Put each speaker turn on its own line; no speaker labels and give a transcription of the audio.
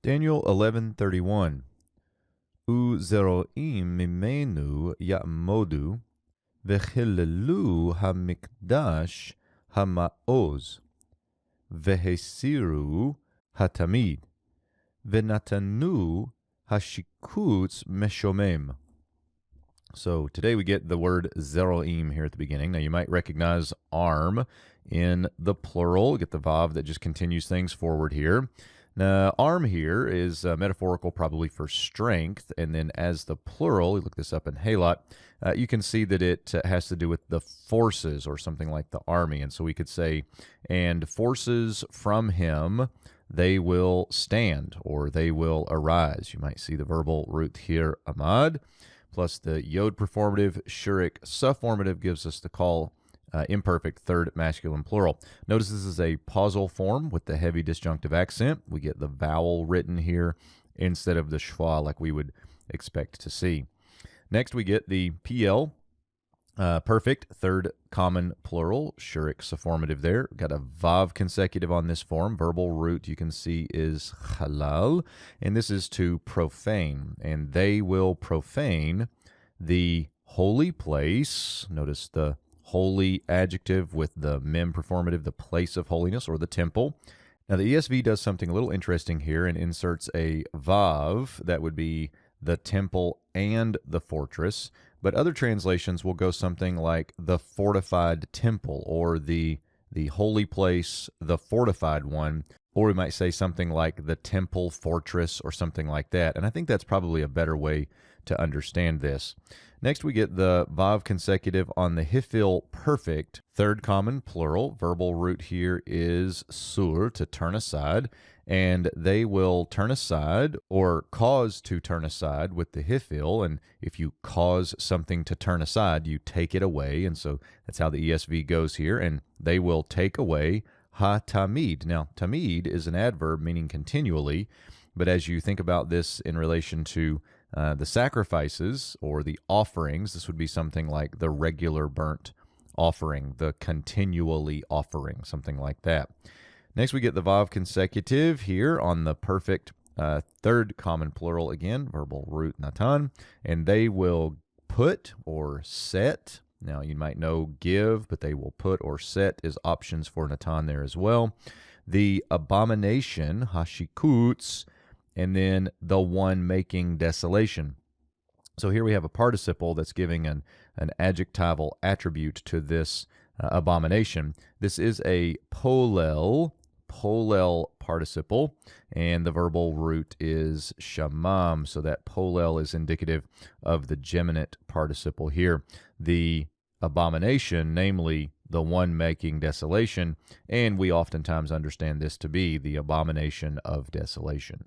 Daniel 11:31. Uzeroim mimenu ya'modu vechilelu hamikdash hama'oz vehesiru hatamid venatanu hashikuts meshomem. So today we get the word zeroim here at the beginning. Now you might recognize arm in the plural. Get the vav that just continues things forward here. Now, arm here is metaphorical probably for strength, and then as the plural, you look this up in Halot, you can see that it has to do with the forces or something like the army. And so we could say, and forces from him, they will stand or they will arise. You might see the verbal root here, amad, plus the yod performative, shurik sufformative gives us the call imperfect third masculine plural. Notice this is a pausal form with the heavy disjunctive accent. We get the vowel written here instead of the schwa like we would expect to see. Next we get the PL, perfect third common plural, shurik sufformative there. We've got a vav consecutive on this form. Verbal root you can see is halal, and this is to profane, and they will profane the holy place. Notice the holy adjective with the mem performative, the place of holiness or the temple. Now the ESV does something a little interesting here and inserts a vav that would be the temple and the fortress, but other translations will go something like the fortified temple or the holy place, the fortified one, or we might say something like the temple fortress or something like that. And I think that's probably a better way to understand this. Next, we get the vav consecutive on the hifil perfect, third common plural. Verbal root here is sur, to turn aside, and they will turn aside or cause to turn aside with the hifil. And if you cause something to turn aside, you take it away. And so that's how the ESV goes here. And they will take away ha-tamid. Now, tamid is an adverb meaning continually, but as you think about this in relation to the sacrifices or the offerings, this would be something like the regular burnt offering, the continually offering, something like that. Next, we get the vav consecutive here on the perfect third common plural again, verbal root natan, and they will put or set. Now, you might know give, but they will put or set is options for natan there as well. The abomination, hashikuts, and then the one making desolation. So here we have a participle that's giving an adjectival attribute to this abomination. This is a polel participle, and the verbal root is shamam, so that polel is indicative of the geminate participle here. The abomination, namely the one making desolation, and we oftentimes understand this to be the abomination of desolation.